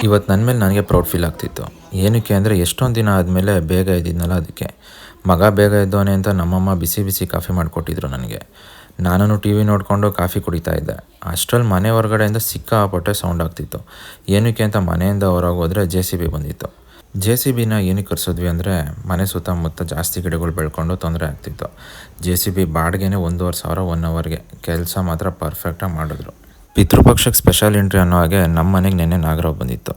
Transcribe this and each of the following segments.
ಇವತ್ತು ನನ್ನ ಮೇಲೆ ನನಗೆ ಪ್ರೌಡ್ ಫೀಲ್ ಆಗ್ತಿತ್ತು. ಏನಕ್ಕೆ ಅಂದರೆ ಎಷ್ಟೊಂದು ದಿನ ಆದಮೇಲೆ ಬೇಗ ಎದ್ದಿದ್ನಲ್ಲ ಅದಕ್ಕೆ. ಮಗ ಬೇಗ ಎದ್ದವನೆ ಅಂತ ನಮ್ಮಮ್ಮ ಬಿಸಿ ಬಿಸಿ ಕಾಫಿ ಮಾಡಿಕೊಟ್ಟಿದ್ರು ನನಗೆ. ನಾನು ಟಿ ವಿ ನೋಡಿಕೊಂಡು ಕಾಫಿ ಕುಡಿತಾ ಇದ್ದೆ. ಅಷ್ಟರಲ್ಲಿ ಮನೆ ಹೊರಗಡೆಯಿಂದ ಸಿಕ್ಕಾಪಟ್ಟೆ ಸೌಂಡ್ ಆಗ್ತಿತ್ತು. ಏನಕ್ಕೆ ಅಂತ ಮನೆಯಿಂದ ಹೊರಗೆ ಹೋದರೆ JCB ಬಂದಿತ್ತು. JCBನ ಏನಕ್ಕೆ ಕರೆಸಿದ್ವಿ ಅಂದರೆ ಮನೆ ಸುತ್ತಮುತ್ತ ಜಾಸ್ತಿ ಗಿಡಗಳು ಬೆಳ್ಕೊಂಡು ತೊಂದರೆ ಆಗ್ತಿತ್ತು. JCB ಬಾಡಿಗೆನೇ 1,500 1 ಅವರ್ಗೆ. ಕೆಲಸ ಮಾತ್ರ ಪರ್ಫೆಕ್ಟಾಗಿ ಮಾಡಿದ್ರು. ಪಿತೃಪಕ್ಷಕ್ಕೆ ಸ್ಪೆಷಲ್ ಎಂಟ್ರಿ ಅನ್ನೋ ಹಾಗೆ ನಮ್ಮ ಮನೆಗೆ ನೆನ್ನೆ ನಾಗರಾವ್ ಬಂದಿತ್ತು.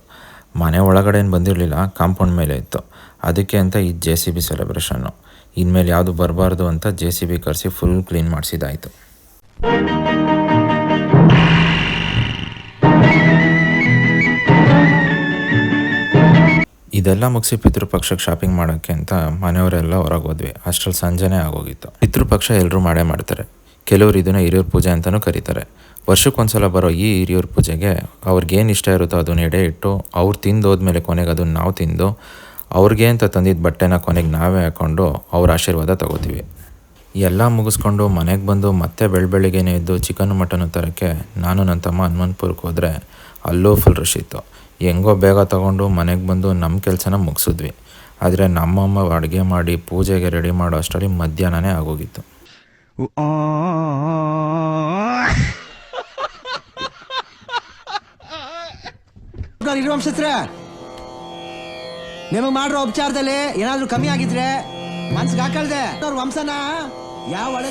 ಮನೆ ಒಳಗಡೆ ಏನು ಬಂದಿರಲಿಲ್ಲ, ಕಾಂಪೌಂಡ್ ಮೇಲೆ ಇತ್ತು. ಅದಕ್ಕೆ ಅಂತ ಈ JCB ಸೆಲೆಬ್ರೇಷನ್ನು. ಇನ್ಮೇಲೆ ಯಾವುದು ಬರಬಾರ್ದು ಅಂತ JCB ಕರೆಸಿ ಫುಲ್ ಕ್ಲೀನ್ ಮಾಡಿಸಿದ್ದಾಯಿತು. ಇದೆಲ್ಲ ಮುಗಿಸಿ ಪಿತೃಪಕ್ಷಕ್ಕೆ ಶಾಪಿಂಗ್ ಮಾಡೋಕ್ಕೆ ಅಂತ ಮನೆಯವರೆಲ್ಲ ಹೊರಗೆ ಹೋದ್ವಿ. ಅಷ್ಟರಲ್ಲಿ ಸಂಜೆನೇ ಆಗೋಗಿತ್ತು. ಪಿತೃಪಕ್ಷ ಎಲ್ಲರೂ ಮಾಡೇ ಮಾಡ್ತಾರೆ. ಕೆಲವರು ಇದನ್ನು ಹಿರಿಯೂರು ಪೂಜೆ ಅಂತಲೂ ಕರೀತಾರೆ. ವರ್ಷಕ್ಕೊಂದ್ಸಲ ಬರೋ ಈ ಹಿರಿಯೂರು ಪೂಜೆಗೆ ಅವ್ರಿಗೇನು ಇಷ್ಟ ಇರುತ್ತೋ ಅದನ್ನು ಎಡೆ ಇಟ್ಟು ಅವ್ರು ತಿಂದೋದ್ಮೇಲೆ ಕೊನೆಗೆ ಅದನ್ನು ನಾವು ತಿಂದು ಅವ್ರಿಗೆ ಅಂತ ತಂದಿದ್ದ ಬಟ್ಟೆನ ಕೊನೆಗೆ ನಾವೇ ಹಾಕ್ಕೊಂಡು ಅವ್ರ ಆಶೀರ್ವಾದ ತಗೋತೀವಿ. ಎಲ್ಲ ಮುಗಿಸ್ಕೊಂಡು ಮನೆಗೆ ಬಂದು ಮತ್ತೆ ಬೆಳಬೆಳಿಗ್ಗೆನೇ ಇದ್ದು ಚಿಕನ್ ಮಟನ್ನು ತರೋಕ್ಕೆ ನಾನು ನನ್ನ ತಮ್ಮ ಹನುಮಂತಪುರಕ್ಕೆ ಹೋದರೆ ಅಲ್ಲೂ ಫುಲ್ ರಶ್ ಇತ್ತು. ಹೆಂಗೋ ಬೇಗ ತೊಗೊಂಡು ಮನೆಗೆ ಬಂದು ನಮ್ಮ ಕೆಲಸನ ಮುಗಿಸಿದ್ವಿ. ಆದರೆ ನಮ್ಮಮ್ಮ ಅಡುಗೆ ಮಾಡಿ ಪೂಜೆಗೆ ರೆಡಿ ಮಾಡೋ ಅಷ್ಟರಲ್ಲಿ ಮಧ್ಯಾಹ್ನನೇ ಆಗೋಗಿತ್ತು. ನಿಮಗೆ ಮಾಡಿರೋ ಉಪಚಾರದಲ್ಲಿ ಏನಾದರೂ ಕಮ್ಮಿ ಆಗಿದ್ರೆ ಮನ್ಸಿಗೆ ಹಾಕಳ್ದೆ ಅವ್ರ ವಂಶನ ಯಾವ ಒಳ್ಳೆ